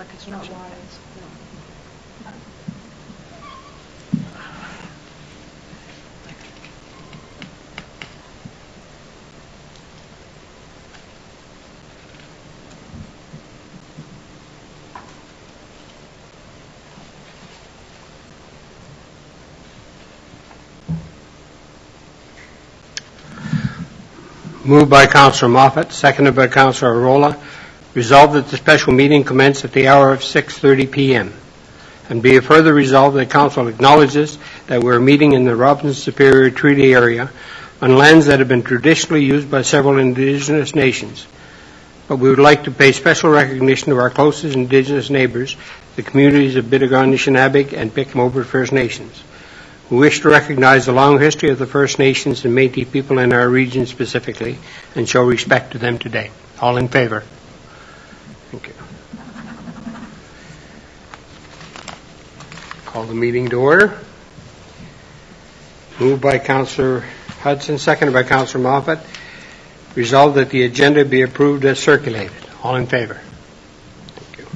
not a construction. Moved by Councillor Moffat, seconded by Councillor Arola. Resolved that the special meeting commence at the hour of 6:30 p.m. And be it further resolved that Council acknowledges that we are meeting in the Robinson Superior Treaty Area on lands that have been traditionally used by several Indigenous nations. But we would like to pay special recognition to our closest Indigenous neighbours, the communities of Bittergon, Nishinabeg, and Pic-Mobert First Nations. We wish to recognize the long history of the First Nations and Métis people in our region specifically and show respect to them today. All in favour? Thank you. Call the meeting to order. Moved by Councillor Hudson, seconded by Councillor Moffat. Resolved that the agenda be approved as circulated. All in favour? Thank you.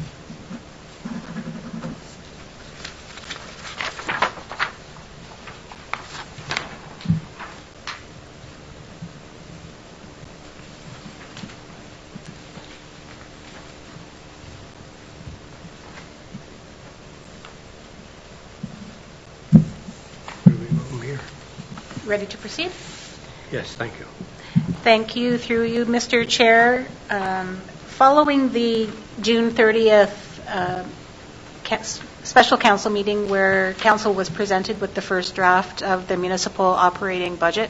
Ready to proceed? Yes, thank you. Thank you, through you, Mr. Chair. Following the June 30th special council meeting where council was presented with the first draft of the municipal operating budget,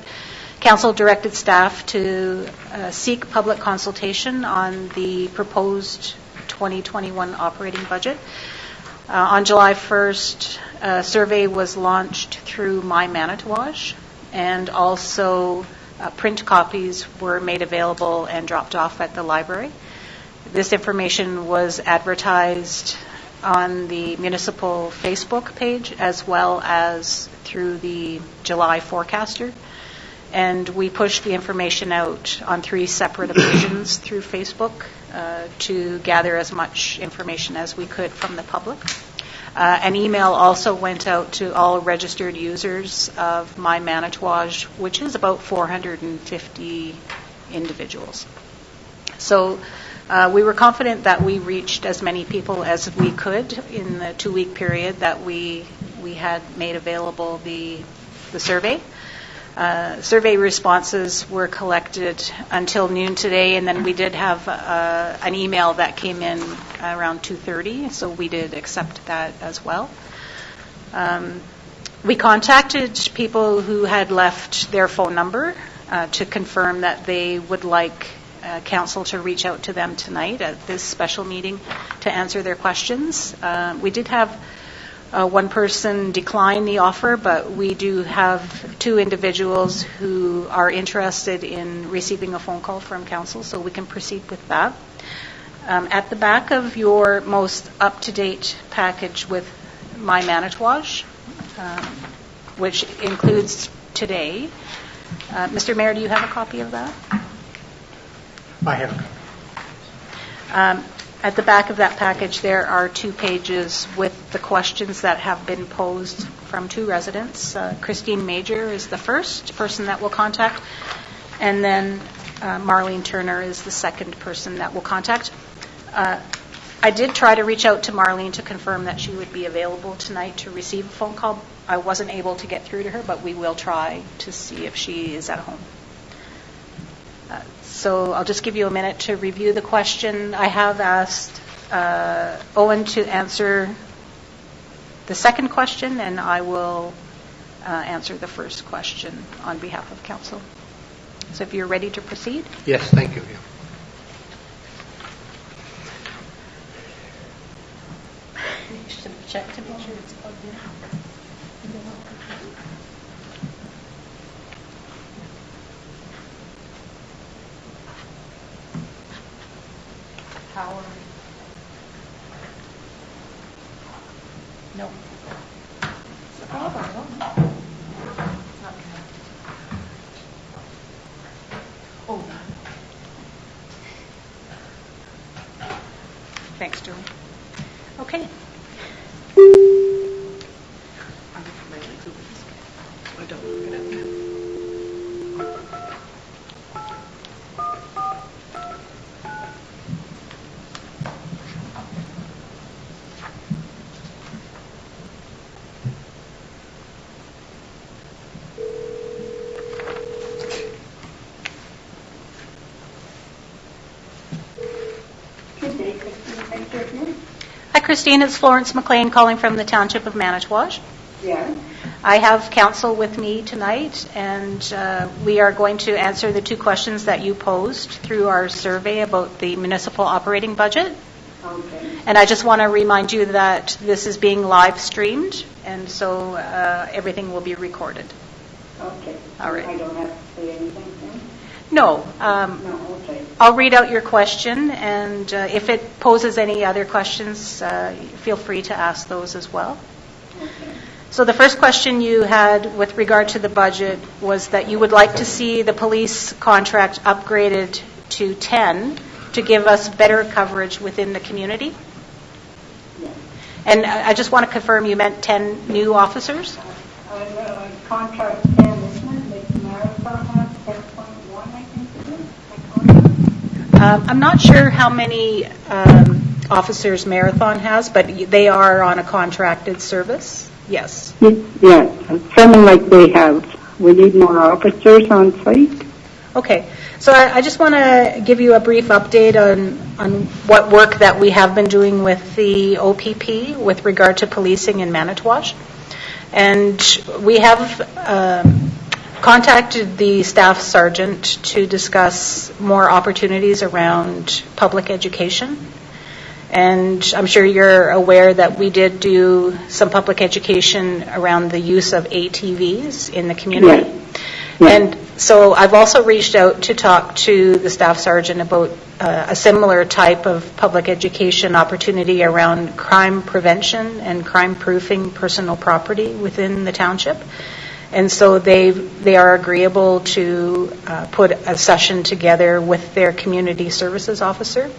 council directed staff to seek public consultation on the proposed 2021 operating budget. On July 1st, a survey was launched through My Manitowage, and also print copies were made available and dropped off at the library. This information was advertised on the municipal Facebook page as well as through the July forecaster. And we pushed the information out on 3 separate occasions through Facebook to gather as much information as we could from the public. An email also went out to all registered users of My Manitowage, which is about 450 individuals. So we were confident that we reached as many people as we could in the 2-week period that we had made available the survey. Survey responses were collected until noon today, and then we did have an email that came in around 2:30, so we did accept that as well. We contacted people who had left their phone number to confirm that they would like council to reach out to them tonight at this special meeting to answer their questions. We did have one person decline the offer, but we do have 2 individuals who are interested in receiving a phone call from council, so we can proceed with that. At the back of your most up-to-date package with My Manitowage, which includes today, Mr. Mayor, do you have a copy of that? I have. At the back of that package, there are 2 pages with the questions that have been posed from 2 residents. Christine Major is the first person that we'll contact, and then Marlene Turner is the second person that we'll contact. I did try to reach out to Marlene to confirm that she would be available tonight to receive a phone call. I wasn't able to get through to her, but we will try to see if she is at home. So I'll just give you a minute to review the question. I have asked Owen to answer the second question, and I will answer the first question on behalf of council. So if you're ready to proceed. Yes, thank you. Yeah. You should have checked to make sure it's plugged in. Power. No. Oh, no. Thanks, Julie. Okay. Hi, Christine. It's Florence McLean calling from the Township of Manitowoc. Yes. I have counsel with me tonight, and we are going to answer the two questions that you posed through our survey about the municipal operating budget. Okay. And I just want to remind you that this is being live streamed, and so everything will be recorded. Okay. All right. I don't have to say anything then? No. No, okay. I'll read out your question, and if it poses any other questions, feel free to ask those as well. Okay. So the first question you had with regard to the budget was that you would like to see the police contract upgraded to 10 to give us better coverage within the community. Yes. And I just want to confirm you meant 10 new officers? Contract 10, isn't it? Like Marathon has 10.1, I think it is. My contract. I'm not sure how many officers Marathon has, but they are on a contracted service. Yes. Yes. Something like they have. We need more officers on site. Okay. So I just want to give you a brief update on what work that we have been doing with the OPP with regard to policing in Manitowoc. And we have contacted the staff sergeant to discuss more opportunities around public education. And I'm sure you're aware that we did do some public education around the use of ATVs in the community. Yes. Yes. And so I've also reached out to talk to the staff sergeant about a similar type of public education opportunity around crime prevention and crime-proofing personal property within the township. And so they are agreeable to put a session together with their community services officer.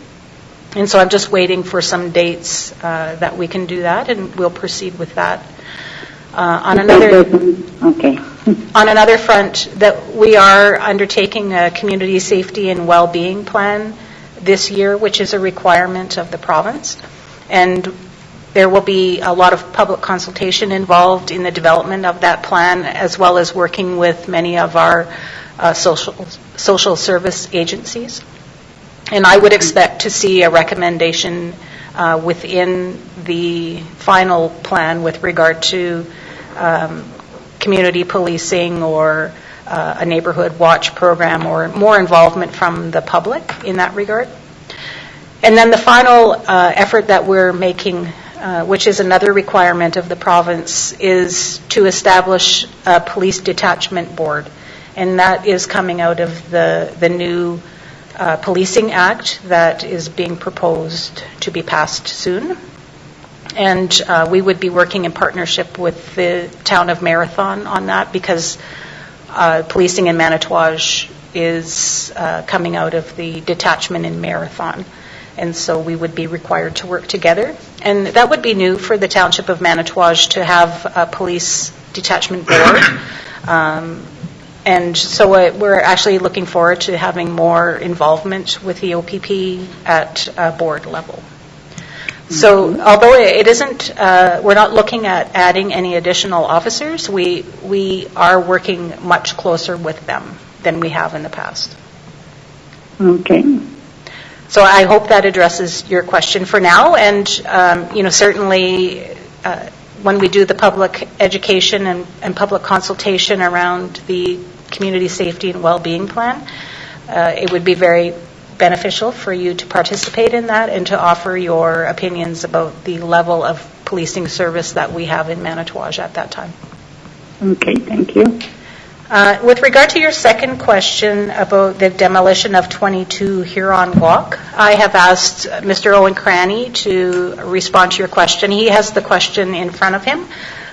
And so I'm just waiting for some dates that we can do that, and we'll proceed with that. On another front, that we are undertaking a community safety and well-being plan this year, which is a requirement of the province. And there will be a lot of public consultation involved in the development of that plan, as well as working with many of our social service agencies. And I would expect to see a recommendation within the final plan with regard to community policing or a neighborhood watch program or more involvement from the public in that regard. And then the final effort that we're making, which is another requirement of the province, is to establish a police detachment board. And that is coming out of the new Policing Act that is being proposed to be passed soon. And we would be working in partnership with the town of Marathon on that, because policing in Manitowoc is coming out of the detachment in Marathon. And so we would be required to work together. And that would be new for the township of Manitowoc to have a police detachment board. And so we're actually looking forward to having more involvement with the OPP at board level. So although it isn't, we're not looking at adding any additional officers, we are working much closer with them than we have in the past. Okay. So I hope that addresses your question for now. And, certainly when we do the public education and public consultation around the community safety and well-being plan, it would be very beneficial for you to participate in that and to offer your opinions about the level of policing service that we have in Manitowoc at that time. Okay, thank you. With regard to your second question about the demolition of 22 Huron Walk, I have asked Mr. Owen Cranny to respond to your question. He has the question in front of him,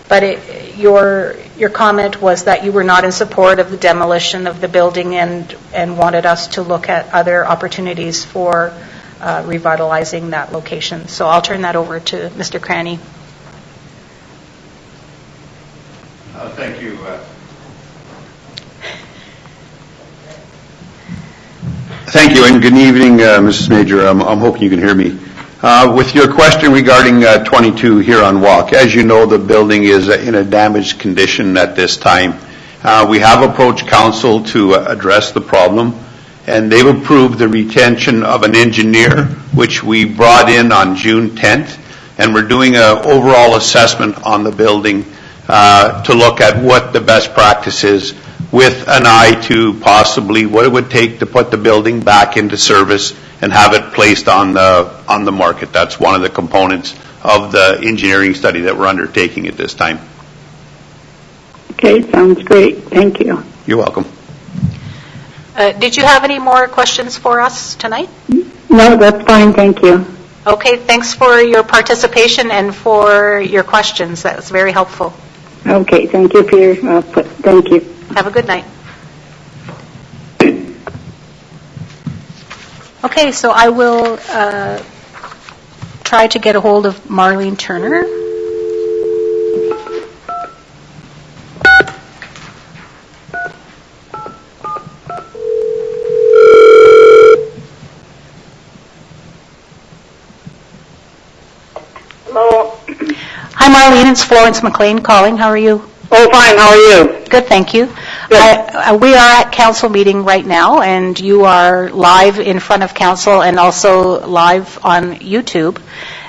but your comment was that you were not in support of the demolition of the building and wanted us to look at other opportunities for revitalizing that location. So I'll turn that over to Mr. Cranny. Thank you. Thank you, and good evening, Mrs. Major. I'm hoping you can hear me. With your question regarding 22 Huron Walk, as you know, the building is in a damaged condition at this time. We have approached council to address the problem, and they've approved the retention of an engineer, which we brought in on June 10th, and we're doing an overall assessment on the building to look at what the best practice is, with an eye to possibly what it would take to put the building back into service and have it placed on the market. That's one of the components of the engineering study that we're undertaking at this time. Okay, sounds great. Thank you. You're welcome. Did you have any more questions for us tonight? No, that's fine. Thank you. Okay, thanks for your participation and for your questions. That was very helpful. Okay, thank you for your input. Thank you. Have a good night. Okay, so I will try to get a hold of Marlene Turner. Hello. Hi, Marlene. It's Florence McLean calling. How are you? Oh, fine. How are you? Good, thank you. Good. We are at council meeting right now, and you are live in front of council and also live on YouTube.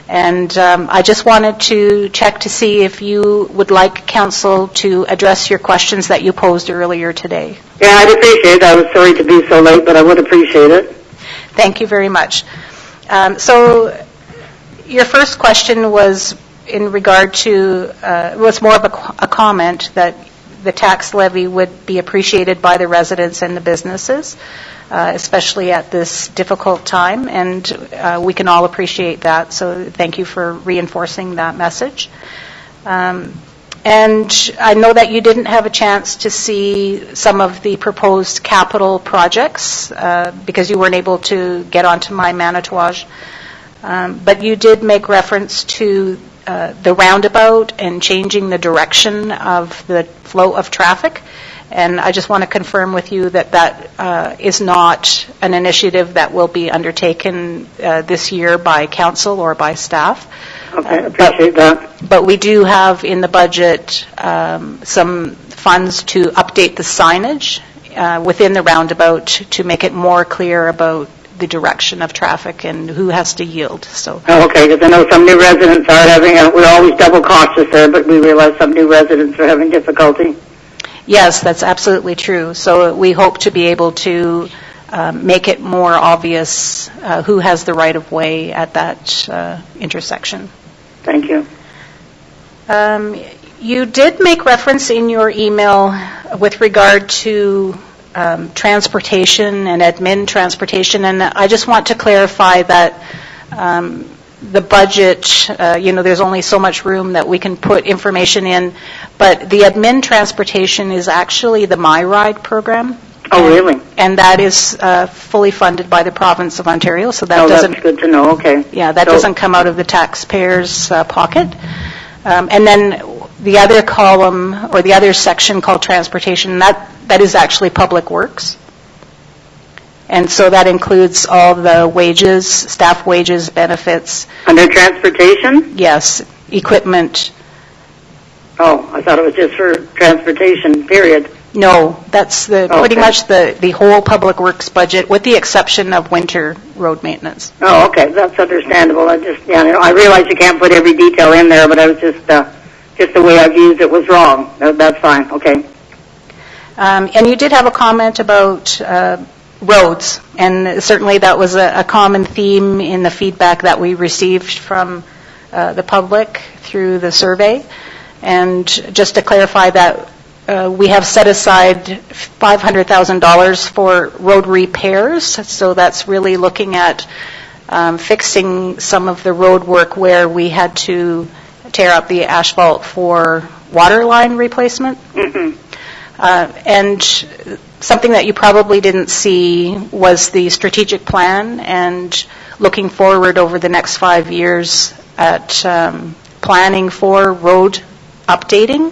And I just wanted to check to see if you would like council to address your questions that you posed earlier today. Yeah, I'd appreciate it. I was sorry to be so late, but I would appreciate it. Thank you very much. So your first question was in regard to, was more of a comment that the tax levy would be appreciated by the residents and the businesses, especially at this difficult time, and we can all appreciate that, so thank you for reinforcing that message. And I know that you didn't have a chance to see some of the proposed capital projects because you weren't able to get onto My Manitouage, but you did make reference to the roundabout and changing the direction of the flow of traffic. And I just want to confirm with you that that is not an initiative that will be undertaken this year by council or by staff. Okay, appreciate that. But we do have in the budget some funds to update the signage within the roundabout to make it more clear about the direction of traffic and who has to yield. So. Oh, okay, because I know some new residents are having, we're always double cautious there, but we realize some new residents are having difficulty. Yes, that's absolutely true. So we hope to be able to make it more obvious who has the right of way at that intersection. Thank you. You did make reference in your email with regard to transportation and admin transportation, and I just want to clarify that the budget, there's only so much room that we can put information in, but the admin transportation is actually the MyRide program. Oh, really? And that is fully funded by the province of Ontario, so that doesn't. That's good to know. Okay. Yeah, that doesn't come out of the taxpayer's pocket. And then the other column or the other section called transportation, that is actually public works. And so that includes all the wages, staff wages, benefits. Under transportation? Yes, equipment. Oh, I thought it was just for transportation, period. No, that's pretty much the whole public works budget, with the exception of winter road maintenance. Oh, okay, that's understandable. I realize you can't put every detail in there, but I was just the way I've used it was wrong. That's fine. Okay. And you did have a comment about roads, and certainly that was a common theme in the feedback that we received from the public through the survey. And just to clarify that, we have set aside $500,000 for road repairs, so that's really looking at fixing some of the road work where we had to tear up the asphalt for water line replacement. Mm-hmm. And Something that you probably didn't see was the strategic plan and looking forward over the next 5 years at planning for road updating.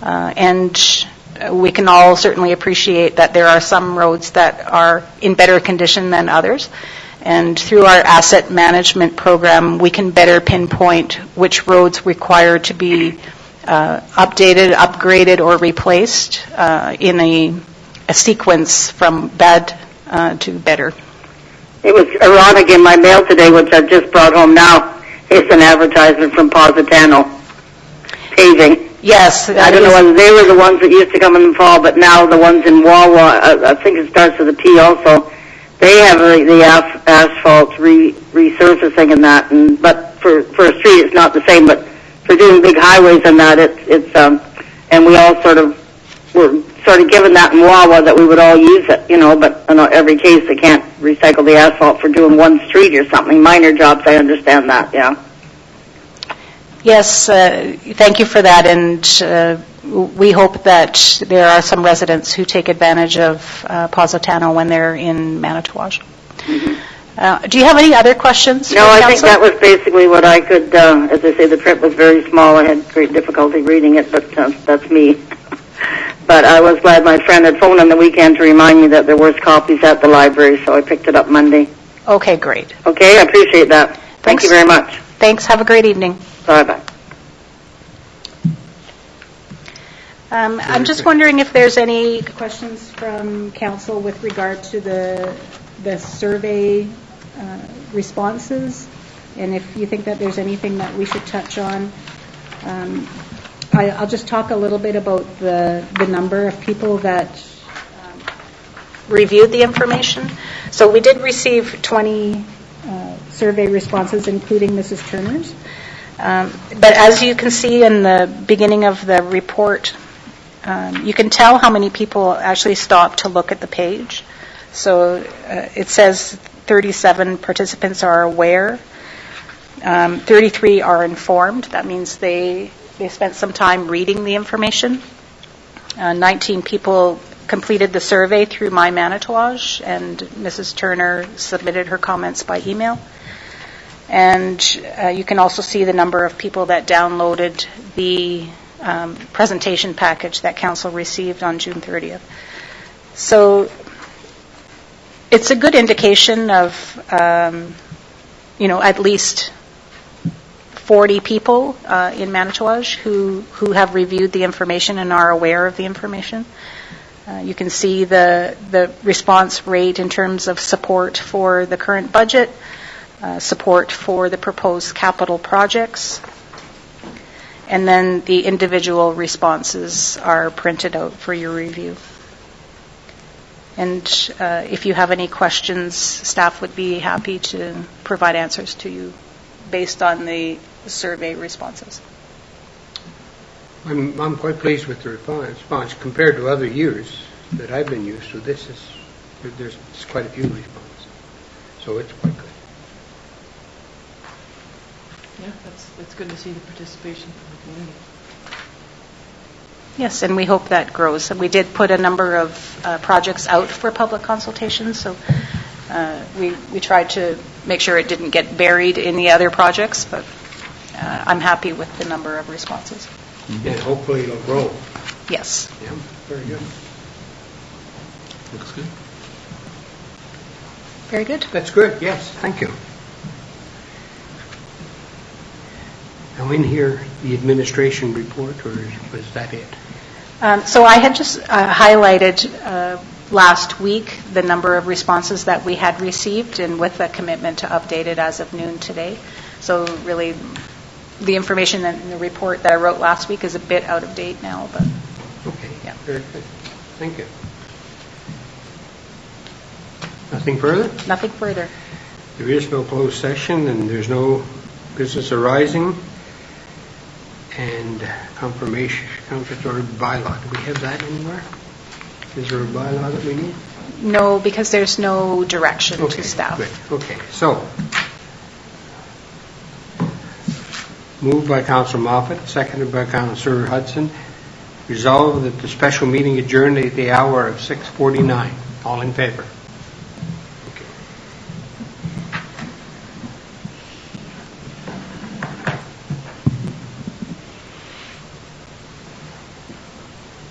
And we can all certainly appreciate that there are some roads that are in better condition than others. And through our asset management program, we can better pinpoint which roads require to be updated, upgraded, or replaced in a sequence from bad to better. It was ironic in my mail today, which I've just brought home now. It's an advertisement from Positano Paving. Yes. I don't know whether they were the ones that used to come in the fall, but now the ones in Wawa, I think it starts with a P also, they have the asphalt resurfacing and that. But for a street, it's not the same. But for doing big highways and that, it's and we all were given that in Wawa that we would all use it, but in every case they can't recycle the asphalt for doing one street or something. Minor jobs, I understand that, yeah. Yes, thank you for that, and we hope that there are some residents who take advantage of Positano when they're in Manitowoc. Mm-hmm. Do you have any other questions? No, I think that was basically what I could, as I say, the print was very small. I had great difficulty reading it, but that's me. But I was glad my friend had phoned on the weekend to remind me that there were copies at the library, so I picked it up Monday. Okay, great. Okay, I appreciate that. Thank you very much. Thanks. Have a great evening. Bye-bye. I'm just wondering if there's any questions from council with regard to the survey responses, and if you think that there's anything that we should touch on. I'll just talk a little bit about the number of people that reviewed the information. So we did receive 20 survey responses, including Mrs. Turner's. But as you can see in the beginning of the report, you can tell how many people actually stopped to look at the page. So it says 37 participants are aware. 33 are informed. That means they spent some time reading the information. 19 people completed the survey through My Manitowoc, and Mrs. Turner submitted her comments by email. And you can also see the number of people that downloaded the presentation package that Council received on June 30th. So it's a good indication of, at least 40 people in Manitowoc who have reviewed the information and are aware of the information. You can see the response rate in terms of support for the current budget, support for the proposed capital projects, and then the individual responses are printed out for your review. And if you have any questions, staff would be happy to provide answers to you based on the survey responses. I'm quite pleased with the response compared to other years that I've been used to. There's quite a few responses, so it's quite good. Yeah, it's good to see the participation from the community. Yes, and we hope that grows. And we did put a number of projects out for public consultation, so we tried to make sure it didn't get buried in the other projects, but I'm happy with the number of responses. Mm-hmm. And hopefully it'll grow. Yes. Yeah, very good. Looks good. Very good. That's good, yes, thank you. Now in here, the administration report, or was that it? So I had just highlighted last week the number of responses that we had received, and with a commitment to update it as of noon today. So really, the information in the report that I wrote last week is a bit out of date now, but okay, yeah. Very good. Thank you. Nothing further? Nothing further. There is no closed session, and there's no business arising. And confirmatory bylaw. Do we have that anywhere? Is there a bylaw that we need? No, because there's no direction to staff. Good. Okay, so moved by Councillor Moffat, seconded by Councillor Hudson, Resolved that the special meeting adjourned at the hour of 6:49. All in favor?